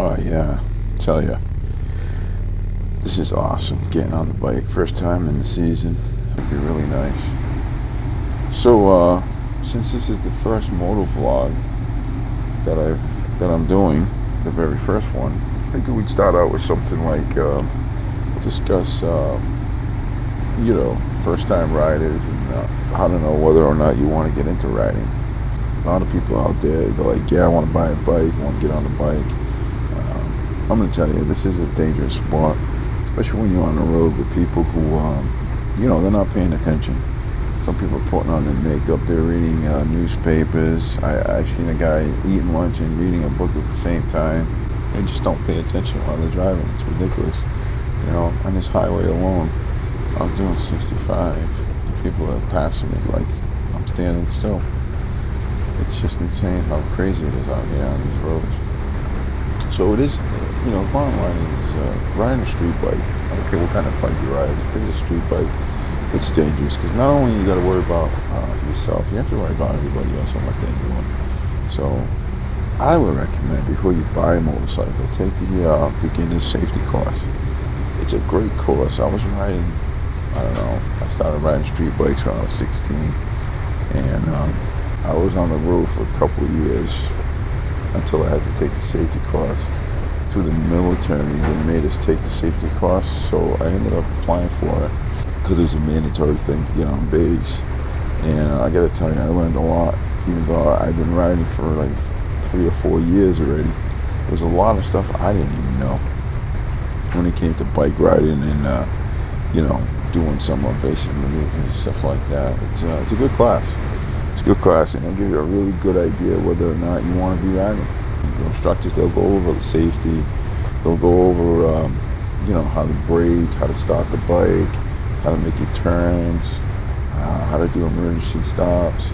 Oh yeah, tell ya, this is awesome. Getting on the bike, first time in the season. It'd be really nice. So, since this is the first moto vlog that I'm doing, the very first one, I figured we'd start out with something like discuss, first time riders and how to know whether or not you want to get into riding. A lot of people out there, they're like, yeah, I want to buy a bike, I want to get on the bike. I'm going to tell you, this is a dangerous sport, especially when you're on the road with people who, they're not paying attention. Some people are putting on their makeup, they're reading newspapers. I've seen a guy eating lunch and reading a book at the same time. They just don't pay attention while they're driving. It's ridiculous. On this highway alone, I'm doing 65. People are passing me like I'm standing still. It's just insane how crazy it is out here on these roads. So it is, bottom line is riding a street bike. I don't care what kind of bike you ride. If it's a street bike, it's dangerous because not only you got to worry about yourself, you have to worry about everybody else and what they're doing. So I would recommend before you buy a motorcycle, take the beginner's safety course. It's a great course. I was riding, I started riding street bikes when I was 16, and I was on the road for a couple of years until I had to take the safety course. Through the military, they made us take the safety course, so I ended up applying for it because it was a mandatory thing to get on base. And I gotta tell you, I learned a lot, even though I've been riding for like 3 or 4 years already. There was a lot of stuff I didn't even know when it came to bike riding and doing some evasive maneuvers and stuff like that. It's a good class. It's a good class, and it'll give you a really good idea whether or not you want to be riding. The instructors, they'll go over the safety. They'll go over, how to brake, how to start the bike, how to make your turns, how to do emergency stops,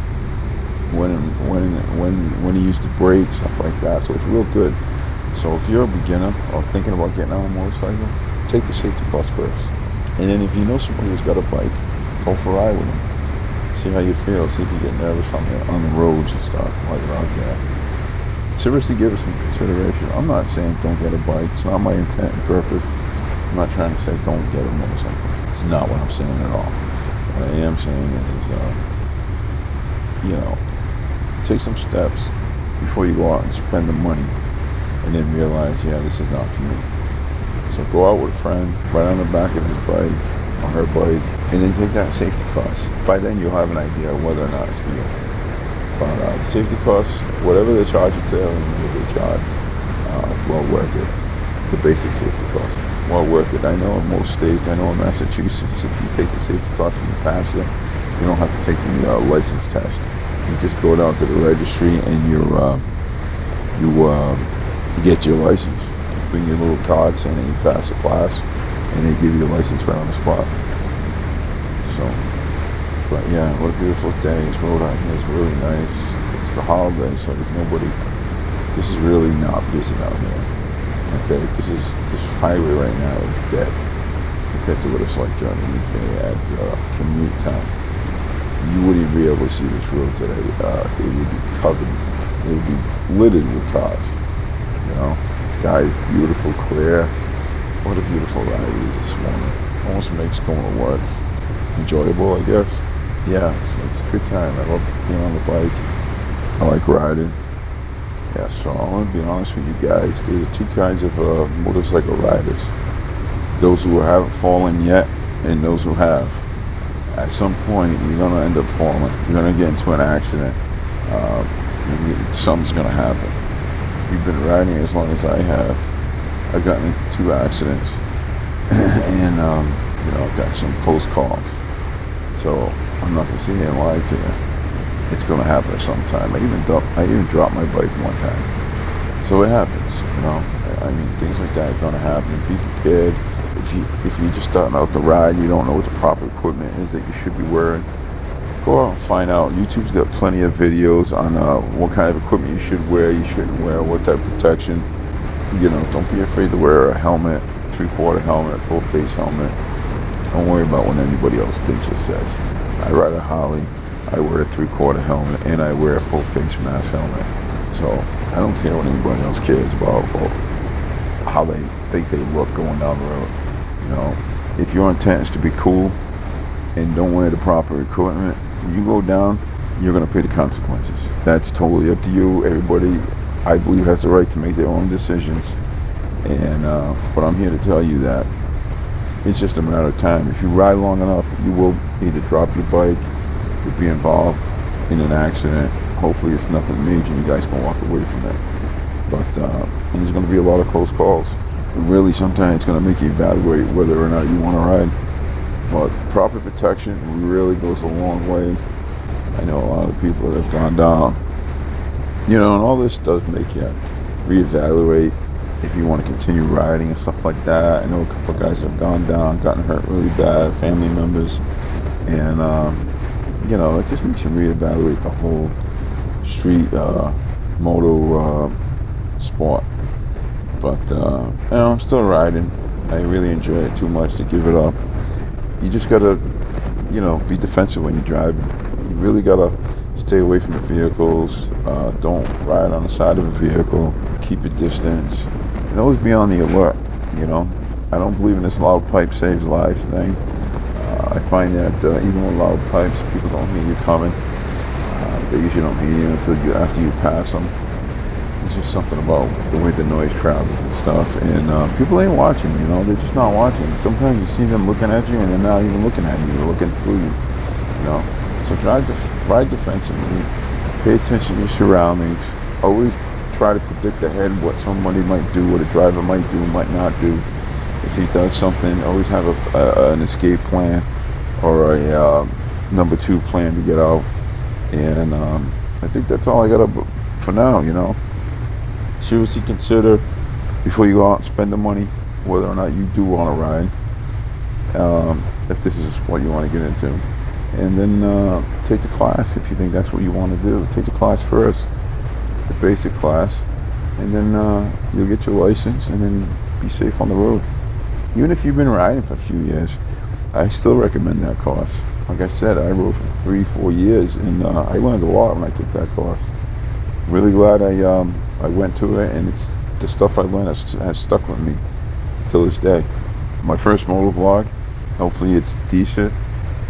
when to use the brake, stuff like that. So it's real good. So if you're a beginner or thinking about getting on a motorcycle, take the safety course first. And then if you know somebody who's got a bike, go for a ride with them. See how you feel. See if you get nervous on the roads and stuff while you're out there. Seriously, give it some consideration. I'm not saying don't get a bike. It's not my intent and purpose. I'm not trying to say don't get a motorcycle. It's not what I'm saying at all. What I am saying is take some steps before you go out and spend the money and then realize, yeah, this is not for me. So go out with a friend, ride on the back of his bike or her bike, and then take that safety course. By then you'll have an idea of whether or not it's for you. But the safety costs, whatever they charge you today and what they charge, it's well worth it. The basic safety cost, well worth it. I know in most states, I know in Massachusetts, if you take the safety cost and you pass it, you don't have to take the license test. You just go down to the registry and you get your license. You bring your little card saying that you pass the class, and they give you your license right on the spot. So. But yeah, what a beautiful day. This road out here is really nice. It's the holiday, so there's nobody. This is really not busy out here. Okay, this highway right now is dead compared to what it's like during the midday at commute time. You wouldn't be able to see this road today. It would be covered. It would be littered with cars. The sky is beautiful, clear. What a beautiful ride it is this morning. Almost makes going to work enjoyable, I guess. Yeah, so it's a good time. I love being on the bike. I like riding. Yeah, so I want to be honest with you guys. There's two kinds of motorcycle riders. Those who haven't fallen yet and those who have. At some point, you're going to end up falling. You're going to get into an accident. Something's going to happen. If you've been riding as long as I have, I've gotten into 2 accidents. And, I've got some close calls. So I'm not going to sit here and lie to you. It's going to happen sometime. I even dropped my bike one time. So it happens, things like that are going to happen. Be prepared. If you're just starting out the ride, you don't know what the proper equipment is that you should be wearing, go out and find out. YouTube's got plenty of videos on what kind of equipment you should wear, you shouldn't wear, what type of protection. Don't be afraid to wear a helmet, 3/4 helmet, full face helmet. Don't worry about what anybody else thinks or says. I ride a Harley, I wear a 3/4 helmet, and I wear a full face mask helmet. So I don't care what anybody else cares about. how they think they look going down the road. You know, if your intent is to be cool and don't wear the proper equipment, when you go down, you're going to pay the consequences. That's totally up to you. Everybody, I believe, has the right to make their own decisions. And but I'm here to tell you that it's just a matter of time. If you ride long enough, you will either drop your bike, you'll be involved in an accident. Hopefully it's nothing major and you guys can walk away from it. But there's going to be a lot of close calls. Really, sometimes it's going to make you evaluate whether or not you want to ride. But proper protection really goes a long way. I know a lot of people that have gone down. You know, and all this does make you reevaluate if you want to continue riding and stuff like that. I know a couple of guys that have gone down, gotten hurt really bad, family members. And, you know, it just makes you reevaluate the whole street moto sport. But, you know, I'm still riding. I really enjoy it too much to give it up. You just gotta, you know, be defensive when you're driving. You really gotta stay away from the vehicles. Don't ride on the side of a vehicle. Keep your distance. And always be on the alert, you know. I don't believe in this loud pipe saves lives thing. I find that even with loud pipes, people don't hear you coming. They usually don't hear you until after you pass them. It's just something about the way the noise travels and stuff. And people ain't watching, you know. They're just not watching. Sometimes you see them looking at you and they're not even looking at you. They're looking through you, you know. So ride defensively. Pay attention to your surroundings. Always try to predict ahead what somebody might do, what a driver might do, might not do. If he does something, always have an escape plan or a number 2 plan to get out. And I think that's all I got for now, you know. Seriously consider before you go out and spend the money whether or not you do want to ride, if this is a sport you want to get into. And then take the class if you think that's what you want to do. Take the class first, the basic class, and then you'll get your license and then be safe on the road. Even if you've been riding for a few years, I still recommend that course. Like I said, I rode for 3-4 years, and I learned a lot when I took that course. Really glad I went to it, and it's the stuff I learned has stuck with me till this day. My first moto vlog. Hopefully it's decent.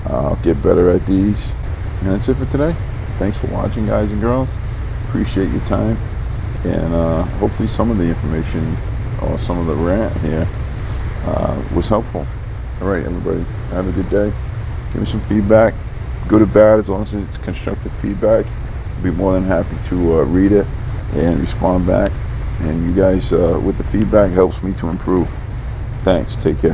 I'll get better at these. And that's it for today. Thanks for watching, guys and girls. Appreciate your time. And hopefully some of the information or some of the rant here was helpful. All right, everybody. Have a good day. Give me some feedback. Good or bad, as long as it's constructive feedback. I'll be more than happy to read it and respond back. And you guys, with the feedback, helps me to improve. Thanks. Take care.